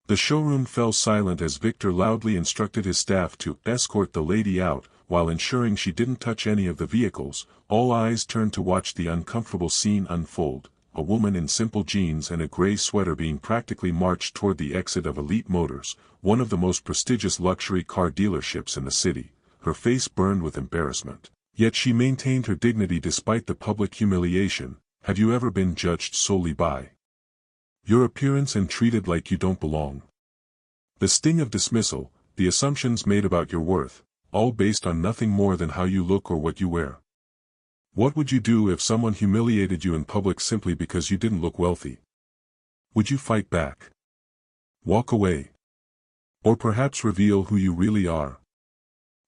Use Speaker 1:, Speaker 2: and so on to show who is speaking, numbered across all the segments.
Speaker 1: The showroom fell silent as Victor loudly instructed his staff to escort the lady out, while ensuring she didn't touch any of the vehicles. All eyes turned to watch the uncomfortable scene unfold, a woman in simple jeans and a gray sweater being practically marched toward the exit of Elite Motors, one of the most prestigious luxury car dealerships in the city. Her face burned with embarrassment. Yet she maintained her dignity despite the public humiliation. Have you ever been judged solely by your appearance and treated like you don't belong? The sting of dismissal, the assumptions made about your worth, all based on nothing more than how you look or what you wear. What would you do if someone humiliated you in public simply because you didn't look wealthy? Would you fight back? Walk away? Or perhaps reveal who you really are?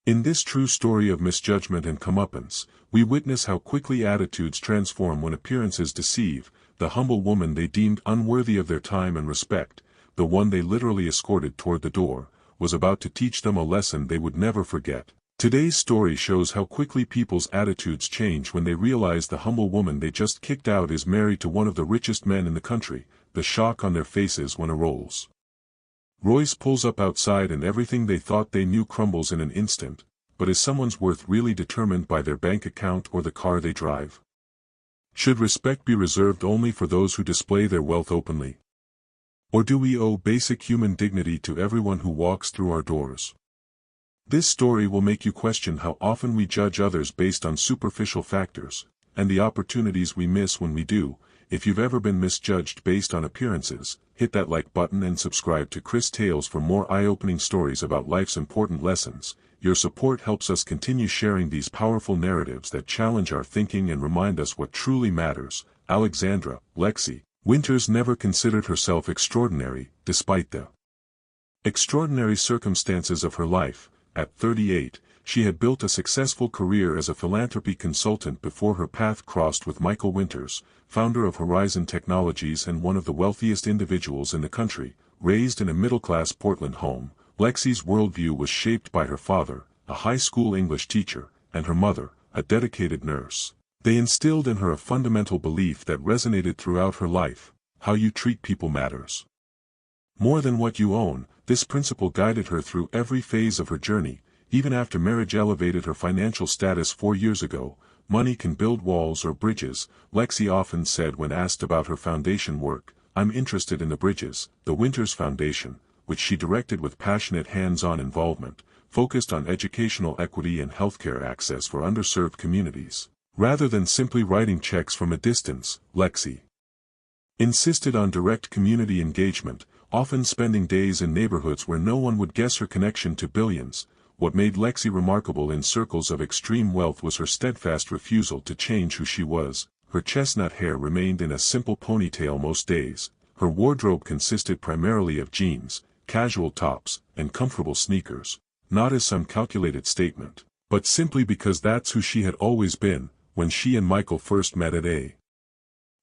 Speaker 1: In this true story of misjudgment and comeuppance, we witness how quickly attitudes transform when appearances deceive. The humble woman they deemed unworthy of their time and respect, the one they literally escorted toward the door, was about to teach them a lesson they would never forget. Today's story shows how quickly people's attitudes change when they realize the humble woman they just kicked out is married to one of the richest men in the country. The shock on their faces when a Rolls-Royce pulls up outside and everything they thought they knew crumbles in an instant. But is someone's worth really determined by their bank account or the car they drive? Should respect be reserved only for those who display their wealth openly? Or do we owe basic human dignity to everyone who walks through our doors? This story will make you question how often we judge others based on superficial factors, and the opportunities we miss when we do. If you've ever been misjudged based on appearances, hit that like button and subscribe to Chris Tales for more eye-opening stories about life's important lessons. Your support helps us continue sharing these powerful narratives that challenge our thinking and remind us what truly matters. Alexandra Lexi Winters never considered herself extraordinary, despite the extraordinary circumstances of her life. At 38, she had built a successful career as a philanthropy consultant before her path crossed with Michael Winters, founder of Horizon Technologies and one of the wealthiest individuals in the country. Raised in a middle-class Portland home, Lexi's worldview was shaped by her father, a high school English teacher, and her mother, a dedicated nurse. They instilled in her a fundamental belief that resonated throughout her life: how you treat people matters more than what you own. This principle guided her through every phase of her journey. Even after marriage elevated her financial status 4 years ago, money can build walls or bridges, Lexi often said when asked about her foundation work. I'm interested in the bridges. The Winters Foundation, which she directed with passionate hands-on involvement, focused on educational equity and healthcare access for underserved communities. Rather than simply writing checks from a distance, Lexi insisted on direct community engagement, often spending days in neighborhoods where no one would guess her connection to billions. What made Lexi remarkable in circles of extreme wealth was her steadfast refusal to change who she was. Her chestnut hair remained in a simple ponytail most days. Her wardrobe consisted primarily of jeans, casual tops, and comfortable sneakers, not as some calculated statement, but simply because that's who she had always been. When she and Michael first met at a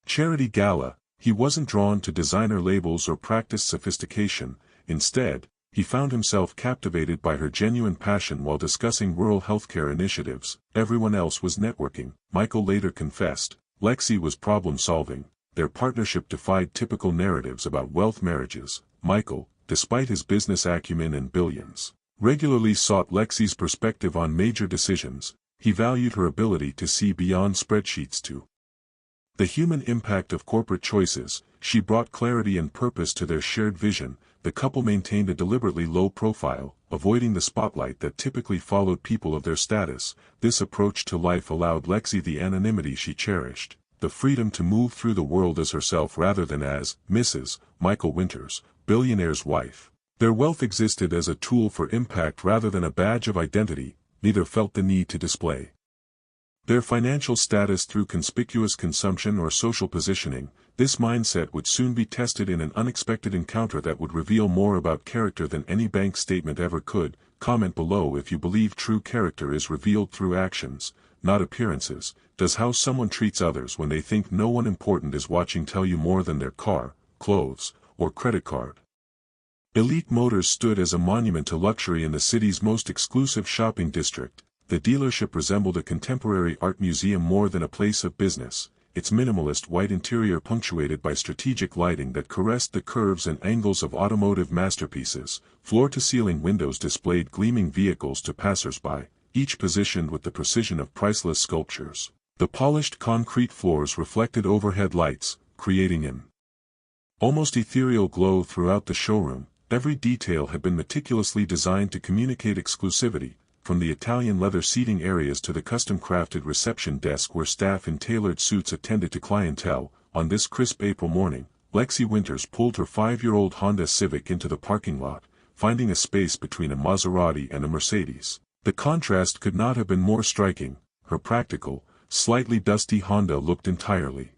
Speaker 1: charity gala, he wasn't drawn to designer labels or practiced sophistication. Instead, he found himself captivated by her genuine passion while discussing rural healthcare initiatives. Everyone else was networking, Michael later confessed. Lexi was problem-solving. Their partnership defied typical narratives about wealth marriages. Michael, despite his business acumen and billions, regularly sought Lexi's perspective on major decisions. He valued her ability to see beyond spreadsheets to the human impact of corporate choices. She brought clarity and purpose to their shared vision. The couple maintained a deliberately low profile, avoiding the spotlight that typically followed people of their status. This approach to life allowed Lexi the anonymity she cherished, the freedom to move through the world as herself rather than as Mrs. Michael Winters, billionaire's wife. Their wealth existed as a tool for impact rather than a badge of identity. Neither felt the need to display their financial status through conspicuous consumption or social positioning. This mindset would soon be tested in an unexpected encounter that would reveal more about character than any bank statement ever could. Comment below if you believe true character is revealed through actions, not appearances. Does how someone treats others when they think no one important is watching tell you more than their car, clothes, or credit card? Elite Motors stood as a monument to luxury in the city's most exclusive shopping district. The dealership resembled a contemporary art museum more than a place of business. its minimalist white interior punctuated by strategic lighting that caressed the curves and angles of automotive masterpieces. Floor-to-ceiling windows displayed gleaming vehicles to passers-by, each positioned with the precision of priceless sculptures. The polished concrete floors reflected overhead lights, creating an almost ethereal glow throughout the showroom. Every detail had been meticulously designed to communicate exclusivity, from the Italian leather seating areas to the custom-crafted reception desk where staff in tailored suits attended to clientele. On this crisp April morning, Lexi Winters pulled her 5-year-old Honda Civic into the parking lot, finding a space between a Maserati and a Mercedes. The contrast could not have been more striking. Her practical, slightly dusty Honda looked entirely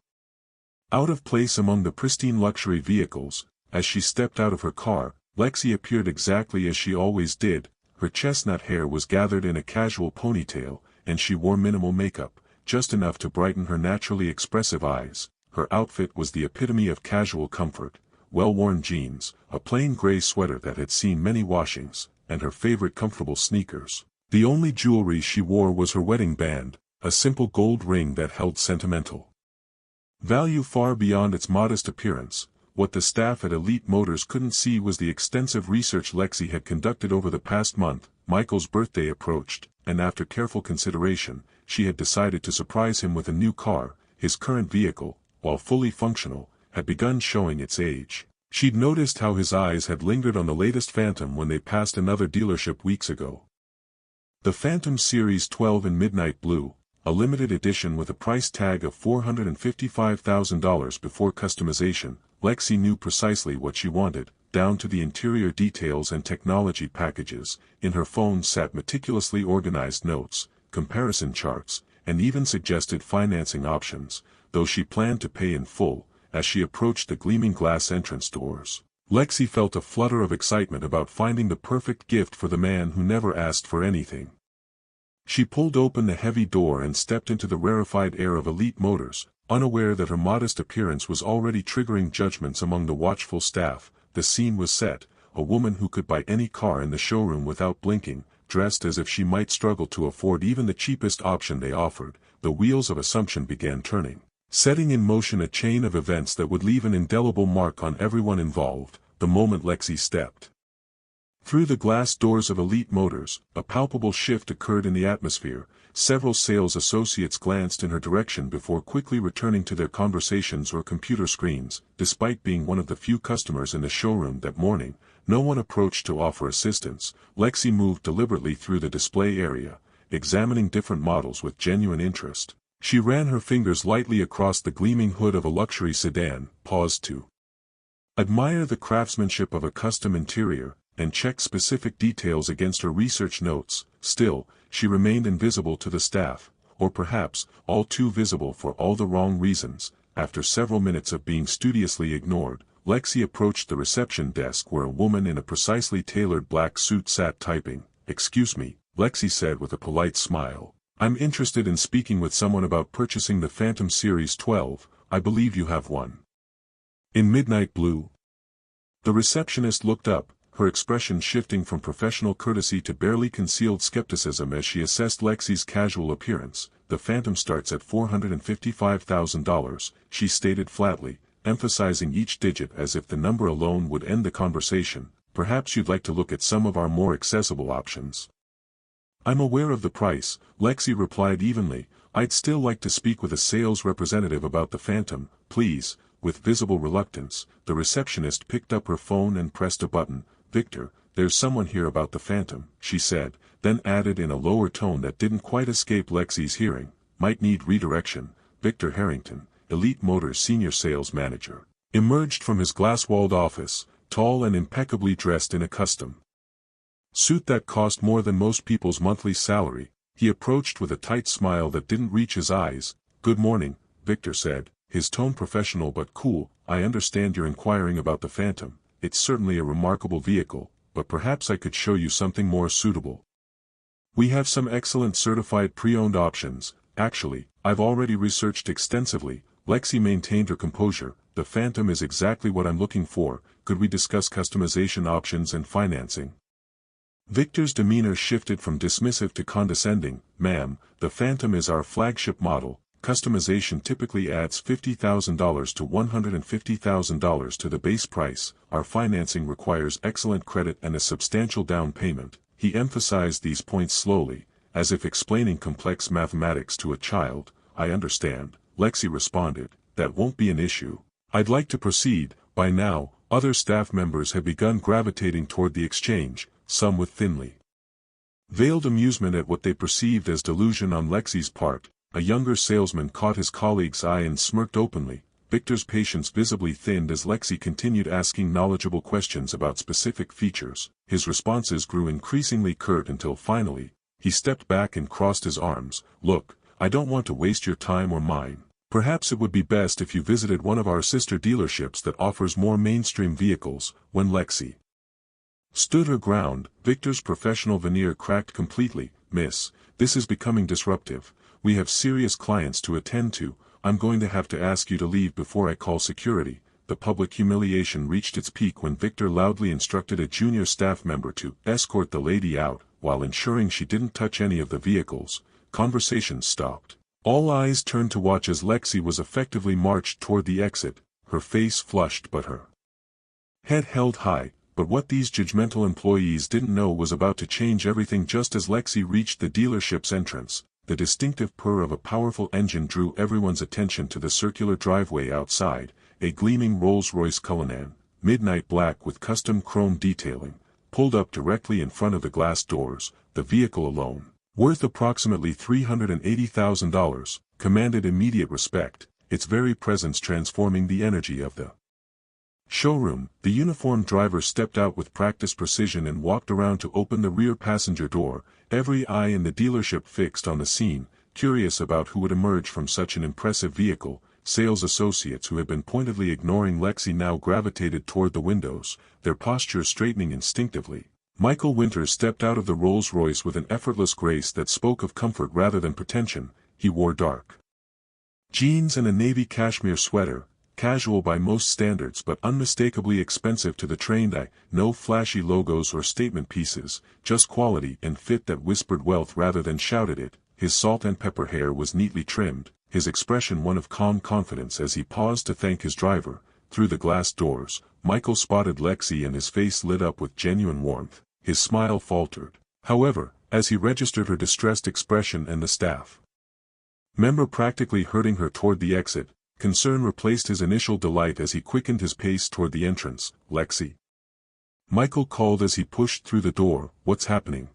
Speaker 1: out of place among the pristine luxury vehicles. As she stepped out of her car, Lexi appeared exactly as she always did. Her chestnut hair was gathered in a casual ponytail, and she wore minimal makeup, just enough to brighten her naturally expressive eyes. Her outfit was the epitome of casual comfort: well-worn jeans, a plain gray sweater that had seen many washings, and her favorite comfortable sneakers. The only jewelry she wore was her wedding band, a simple gold ring that held sentimental value far beyond its modest appearance. What the staff at Elite Motors couldn't see was the extensive research Lexi had conducted over the past month. Michael's birthday approached, and after careful consideration, she had decided to surprise him with a new car. His current vehicle, while fully functional, had begun showing its age. She'd noticed how his eyes had lingered on the latest Phantom when they passed another dealership weeks ago. The Phantom Series 12 in midnight blue, a limited edition with a price tag of $455,000 before customization. Lexi knew precisely what she wanted, down to the interior details and technology packages. In her phone sat meticulously organized notes, comparison charts, and even suggested financing options, though she planned to pay in full. As she approached the gleaming glass entrance doors, Lexi felt a flutter of excitement about finding the perfect gift for the man who never asked for anything. She pulled open the heavy door and stepped into the rarefied air of Elite Motors, unaware that her modest appearance was already triggering judgments among the watchful staff. The scene was set: a woman who could buy any car in the showroom without blinking, dressed as if she might struggle to afford even the cheapest option they offered. The wheels of assumption began turning, setting in motion a chain of events that would leave an indelible mark on everyone involved. The moment Lexi stepped through the glass doors of Elite Motors, a palpable shift occurred in the atmosphere. Several sales associates glanced in her direction before quickly returning to their conversations or computer screens. Despite being one of the few customers in the showroom that morning, no one approached to offer assistance. Lexi moved deliberately through the display area, examining different models with genuine interest. She ran her fingers lightly across the gleaming hood of a luxury sedan, paused to admire the craftsmanship of a custom interior, and checked specific details against her research notes. Still, she remained invisible to the staff, or perhaps, all too visible for all the wrong reasons. After several minutes of being studiously ignored, Lexi approached the reception desk where a woman in a precisely tailored black suit sat typing. "Excuse me," Lexi said with a polite smile. "I'm interested in speaking with someone about purchasing the Phantom Series 12, I believe you have one in midnight blue." The receptionist looked up, her expression shifting from professional courtesy to barely concealed skepticism as she assessed Lexi's casual appearance. "The Phantom starts at $455,000, she stated flatly, emphasizing each digit as if the number alone would end the conversation. "Perhaps you'd like to look at some of our more accessible options." "I'm aware of the price," Lexi replied evenly. "I'd still like to speak with a sales representative about the Phantom, please." With visible reluctance, the receptionist picked up her phone and pressed a button. "Victor, there's someone here about the Phantom," she said, then added in a lower tone that didn't quite escape Lexi's hearing, "Might need redirection." Victor Harrington, Elite Motors senior sales manager, emerged from his glass-walled office, tall and impeccably dressed in a custom suit that cost more than most people's monthly salary. He approached with a tight smile that didn't reach his eyes. "Good morning," Victor said, his tone professional but cool. "I understand you're inquiring about the Phantom. It's certainly a remarkable vehicle, but perhaps I could show you something more suitable. We have some excellent certified pre-owned options. Actually, I've already researched extensively." Lexi maintained her composure. "The Phantom is exactly what I'm looking for. Could we discuss customization options and financing?" Victor's demeanor shifted from dismissive to condescending. "Ma'am, the Phantom is our flagship model. customization typically adds $50,000 to $150,000 to the base price. Our financing requires excellent credit and a substantial down payment. He emphasized these points slowly, as if explaining complex mathematics to a child. I understand, Lexi responded. That won't be an issue. I'd like to proceed. By now, other staff members had begun gravitating toward the exchange, some with thinly veiled amusement at what they perceived as delusion on Lexi's part. A younger salesman caught his colleague's eye and smirked openly. Victor's patience visibly thinned as Lexi continued asking knowledgeable questions about specific features. His responses grew increasingly curt until finally, he stepped back and crossed his arms. Look, I don't want to waste your time or mine. Perhaps it would be best if you visited one of our sister dealerships that offers more mainstream vehicles. When Lexi stood her ground, Victor's professional veneer cracked completely. Miss, this is becoming disruptive. We have serious clients to attend to. I'm going to have to ask you to leave before I call security. The public humiliation reached its peak when Victor loudly instructed a junior staff member to escort the lady out, while ensuring she didn't touch any of the vehicles. Conversation stopped. All eyes turned to watch as Lexi was effectively marched toward the exit, her face flushed but her head held high. But what these judgmental employees didn't know was about to change everything. Just as Lexi reached the dealership's entrance, the distinctive purr of a powerful engine drew everyone's attention to the circular driveway outside. A gleaming Rolls-Royce Cullinan, midnight black with custom chrome detailing, pulled up directly in front of the glass doors. The vehicle alone, worth approximately $380,000, commanded immediate respect, its very presence transforming the energy of the showroom. The uniformed driver stepped out with practiced precision and walked around to open the rear passenger door, every eye in the dealership fixed on the scene, curious about who would emerge from such an impressive vehicle. Sales associates who had been pointedly ignoring Lexi now gravitated toward the windows, their posture straightening instinctively. Michael Winters stepped out of the Rolls-Royce with an effortless grace that spoke of comfort rather than pretension. He wore dark jeans and a navy cashmere sweater, casual by most standards but unmistakably expensive to the trained eye. No flashy logos or statement pieces, just quality and fit that whispered wealth rather than shouted it. His salt and pepper hair was neatly trimmed, his expression one of calm confidence as he paused to thank his driver. Through the glass doors, Michael spotted Lexi and his face lit up with genuine warmth. His smile faltered, however, as he registered her distressed expression and the staff member practically herding her toward the exit. Concern replaced his initial delight as he quickened his pace toward the entrance. Lexi, Michael called as he pushed through the door. What's happening?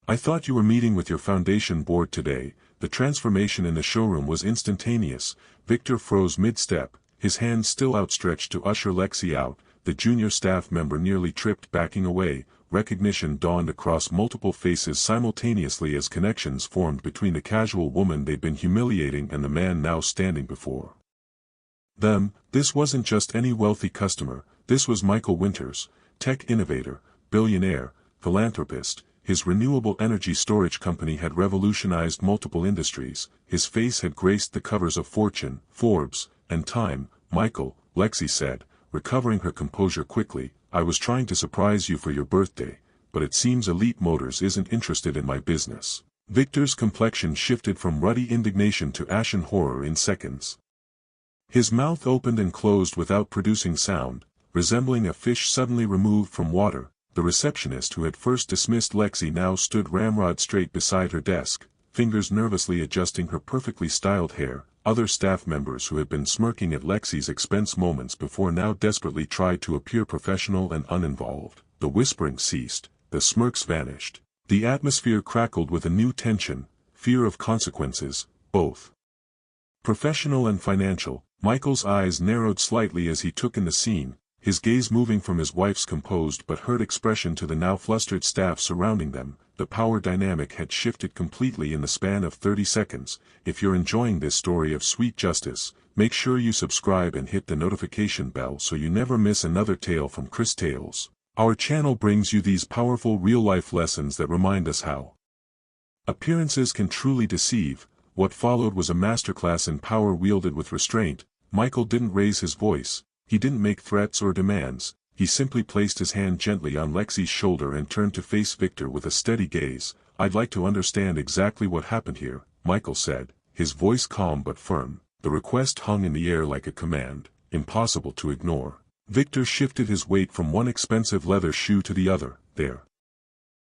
Speaker 1: I thought you were meeting with your foundation board today. The transformation in the showroom was instantaneous. Victor froze mid-step, his hand still outstretched to usher Lexi out. The junior staff member nearly tripped, backing away. Recognition dawned across multiple faces simultaneously as connections formed between the casual woman they'd been humiliating and the man now standing before them. This wasn't just any wealthy customer, this was Michael Winters, tech innovator, billionaire, philanthropist. His renewable energy storage company had revolutionized multiple industries. His face had graced the covers of Fortune, Forbes, and Time. Michael, Lexi said, recovering her composure quickly, I was trying to surprise you for your birthday, but it seems Elite Motors isn't interested in my business. Victor's complexion shifted from ruddy indignation to ashen horror in seconds. His mouth opened and closed without producing sound, resembling a fish suddenly removed from water. The receptionist who had first dismissed Lexi now stood ramrod straight beside her desk, fingers nervously adjusting her perfectly styled hair. Other staff members who had been smirking at Lexi's expense moments before now desperately tried to appear professional and uninvolved. The whispering ceased, the smirks vanished. The atmosphere crackled with a new tension, fear of consequences, both professional and financial. Michael's eyes narrowed slightly as he took in the scene, his gaze moving from his wife's composed but hurt expression to the now flustered staff surrounding them. The power dynamic had shifted completely in the span of 30 seconds. If you're enjoying this story of sweet justice, make sure you subscribe and hit the notification bell so you never miss another tale from Chris Tales. Our channel brings you these powerful real-life lessons that remind us how appearances can truly deceive. What followed was a masterclass in power wielded with restraint. Michael didn't raise his voice, he didn't make threats or demands. He simply placed his hand gently on Lexi's shoulder and turned to face Victor with a steady gaze. I'd like to understand exactly what happened here, Michael said, his voice calm but firm. The request hung in the air like a command, impossible to ignore. Victor shifted his weight from one expensive leather shoe to the other. There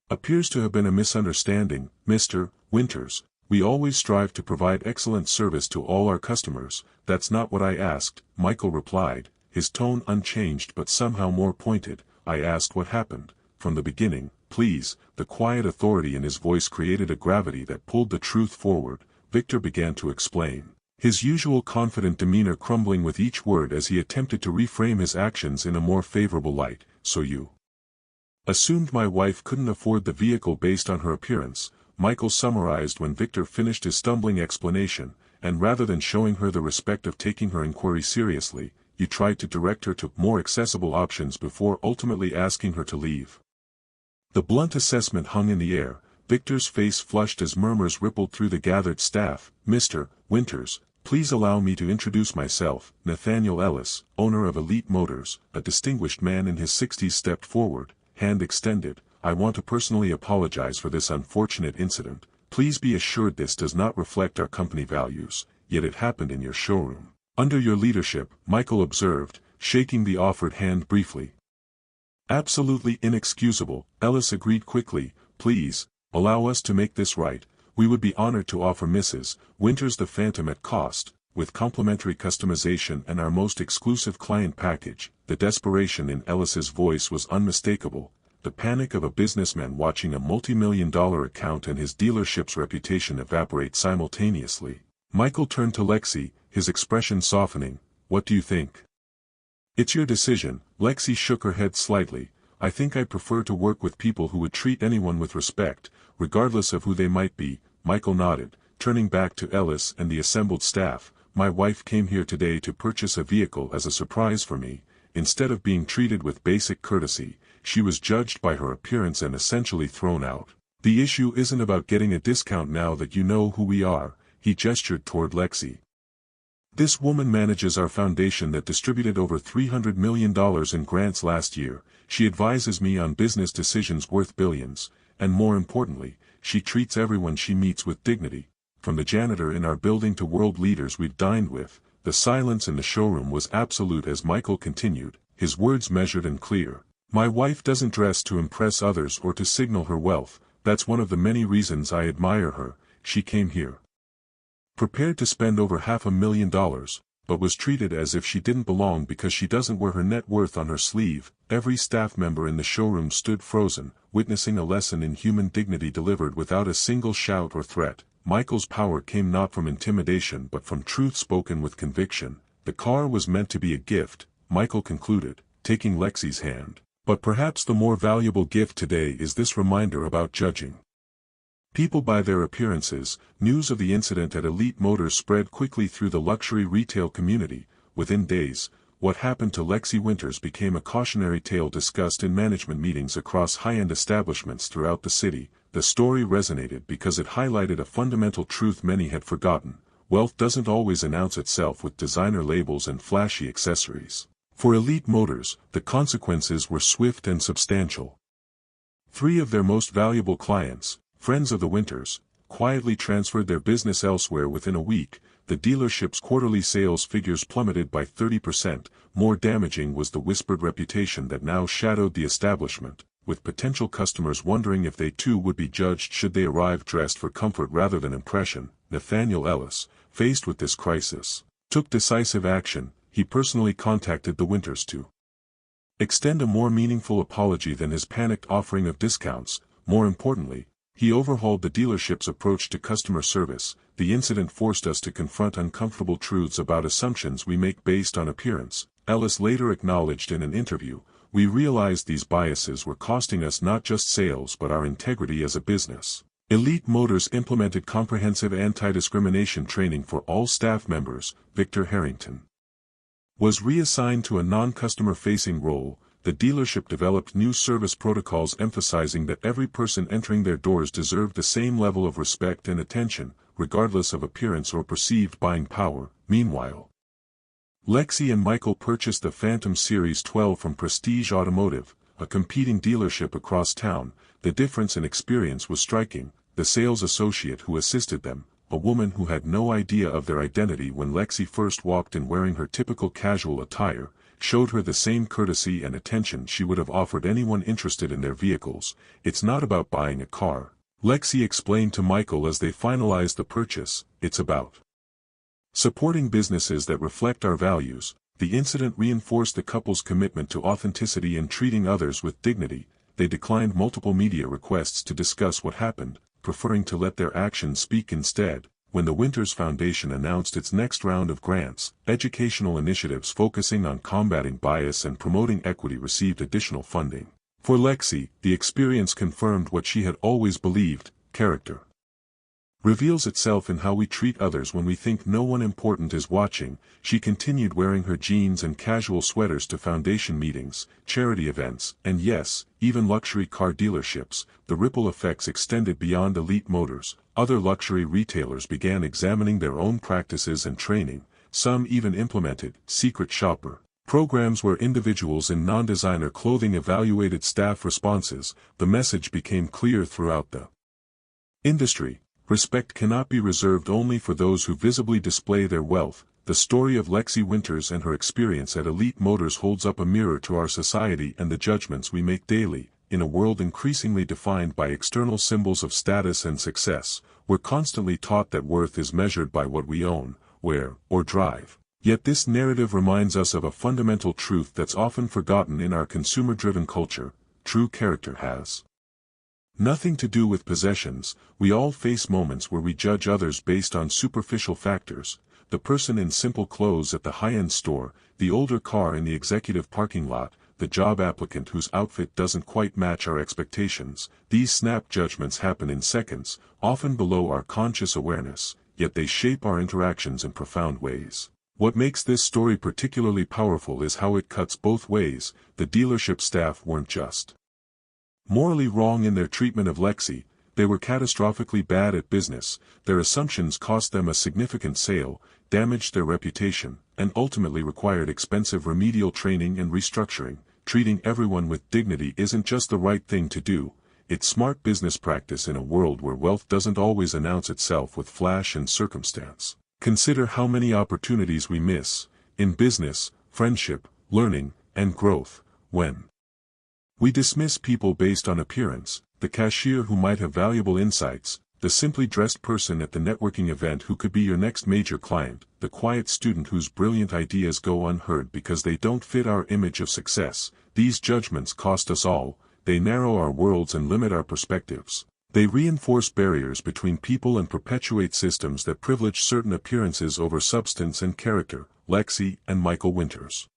Speaker 1: appears to have been a misunderstanding, Mr. Winters. We always strive to provide excellent service to all our customers. That's not what I asked, Michael replied, his tone unchanged but somehow more pointed. I asked what happened from the beginning, please. The quiet authority in his voice created a gravity that pulled the truth forward. Victor began to explain, his usual confident demeanor crumbling with each word as he attempted to reframe his actions in a more favorable light. So you assumed my wife couldn't afford the vehicle based on her appearance, Michael summarized when Victor finished his stumbling explanation, and rather than showing her the respect of taking her inquiry seriously, you tried to direct her to more accessible options before ultimately asking her to leave. The blunt assessment hung in the air. Victor's face flushed as murmurs rippled through the gathered staff. Mr. Winters, please allow me to introduce myself. Nathaniel Ellis, owner of Elite Motors. A distinguished man in his 60s stepped forward, hand extended. I want to personally apologize for this unfortunate incident. Please be assured this does not reflect our company values, yet it happened in your showroom. Under your leadership, Michael observed, shaking the offered hand briefly. Absolutely inexcusable, Ellis agreed quickly. Please, allow us to make this right. We would be honored to offer Mrs. Winters the Phantom at cost, with complimentary customization and our most exclusive client package. The desperation in Ellis's voice was unmistakable, the panic of a businessman watching a multi-million-dollar account and his dealership's reputation evaporate simultaneously. Michael turned to Lexi, his expression softening. What do you think? It's your decision. Lexi shook her head slightly. I think I'd prefer to work with people who would treat anyone with respect, regardless of who they might be. Michael nodded, turning back to Ellis and the assembled staff. My wife came here today to purchase a vehicle as a surprise for me. Instead of being treated with basic courtesy, she was judged by her appearance and essentially thrown out. The issue isn't about getting a discount now that you know who we are. He gestured toward Lexi. This woman manages our foundation that distributed over $300 million in grants last year. She advises me on business decisions worth billions, and more importantly, she treats everyone she meets with dignity, from the janitor in our building to world leaders we've dined with. The silence in the showroom was absolute as Michael continued, his words measured and clear. My wife doesn't dress to impress others or to signal her wealth. That's one of the many reasons I admire her. She came here prepared to spend over $500,000, but was treated as if she didn't belong because she doesn't wear her net worth on her sleeve. Every staff member in the showroom stood frozen, witnessing a lesson in human dignity delivered without a single shout or threat. Michael's power came not from intimidation but from truth spoken with conviction. The car was meant to be a gift, Michael concluded, taking Lexi's hand. But perhaps the more valuable gift today is this reminder about judging people by their appearances. News of the incident at Elite Motors spread quickly through the luxury retail community. Within days, what happened to Lexi Winters became a cautionary tale discussed in management meetings across high-end establishments throughout the city. The story resonated because it highlighted a fundamental truth many had forgotten. Wealth doesn't always announce itself with designer labels and flashy accessories. For Elite Motors, the consequences were swift and substantial. 3 of their most valuable clients, friends of the Winters, quietly transferred their business elsewhere within a week. The dealership's quarterly sales figures plummeted by 30%. More damaging was the whispered reputation that now shadowed the establishment, with potential customers wondering if they too would be judged should they arrive dressed for comfort rather than impression. Nathaniel Ellis, faced with this crisis, took decisive action. He personally contacted the Winters to extend a more meaningful apology than his panicked offering of discounts. More importantly, he overhauled the dealership's approach to customer service. The incident forced us to confront uncomfortable truths about assumptions we make based on appearance. Ellis later acknowledged in an interview, we realized these biases were costing us not just sales but our integrity as a business. Elite Motors implemented comprehensive anti-discrimination training for all staff members. Victor Harrington was reassigned to a non-customer-facing role. The dealership developed new service protocols emphasizing that every person entering their doors deserved the same level of respect and attention, regardless of appearance or perceived buying power. Meanwhile, Lexi and Michael purchased the Phantom Series 12 from Prestige Automotive, a competing dealership across town. The difference in experience was striking. The sales associate who assisted them, a woman who had no idea of their identity when Lexi first walked in wearing her typical casual attire, showed her the same courtesy and attention she would have offered anyone interested in their vehicles. "It's not about buying a car," Lexi explained to Michael as they finalized the purchase, "it's about supporting businesses that reflect our values." The incident reinforced the couple's commitment to authenticity and treating others with dignity. They declined multiple media requests to discuss what happened, preferring to let their actions speak instead. When the Winters Foundation announced its next round of grants, educational initiatives focusing on combating bias and promoting equity received additional funding. For Lexi, the experience confirmed what she had always believed: character reveals itself in how we treat others when we think no one important is watching. She continued wearing her jeans and casual sweaters to foundation meetings, charity events, and yes, even luxury car dealerships. The ripple effects extended beyond Elite Motors. Other luxury retailers began examining their own practices and training. Some even implemented secret shopper programs where individuals in non-designer clothing evaluated staff responses. The message became clear throughout the industry: respect cannot be reserved only for those who visibly display their wealth. The story of Lexi Winters and her experience at Elite Motors holds up a mirror to our society and the judgments we make daily. In a world increasingly defined by external symbols of status and success, we're constantly taught that worth is measured by what we own, wear, or drive. Yet this narrative reminds us of a fundamental truth that's often forgotten in our consumer-driven culture: true character has nothing to do with possessions. We all face moments where we judge others based on superficial factors: the person in simple clothes at the high-end store, the older car in the executive parking lot, the job applicant whose outfit doesn't quite match our expectations. These snap judgments happen in seconds, often below our conscious awareness, yet they shape our interactions in profound ways. What makes this story particularly powerful is how it cuts both ways. The dealership staff weren't just morally wrong in their treatment of Lexi, they were catastrophically bad at business. Their assumptions cost them a significant sale, damaged their reputation, and ultimately required expensive remedial training and restructuring. Treating everyone with dignity isn't just the right thing to do, it's smart business practice in a world where wealth doesn't always announce itself with flash and circumstance. Consider how many opportunities we miss, in business, friendship, learning, and growth, when we dismiss people based on appearance: the cashier who might have valuable insights, the simply dressed person at the networking event who could be your next major client, the quiet student whose brilliant ideas go unheard because they don't fit our image of success. These judgments cost us all. They narrow our worlds and limit our perspectives. They reinforce barriers between people and perpetuate systems that privilege certain appearances over substance and character. Lexi and Michael Winters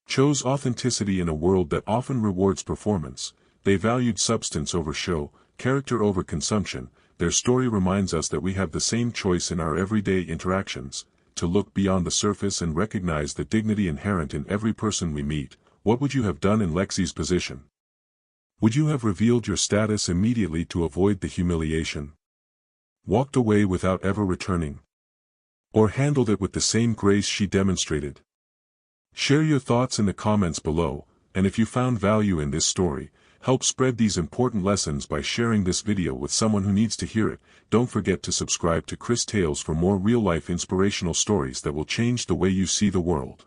Speaker 1: chose authenticity in a world that often rewards performance. They valued substance over show, character over consumption. Their story reminds us that we have the same choice in our everyday interactions: to look beyond the surface and recognize the dignity inherent in every person we meet. What would you have done in Lexi's position? Would you have revealed your status immediately to avoid the humiliation? Walked away without ever returning? Or handled it with the same grace she demonstrated? Share your thoughts in the comments below, and if you found value in this story, help spread these important lessons by sharing this video with someone who needs to hear it. Don't forget to subscribe to Chris Tales for more real-life inspirational stories that will change the way you see the world.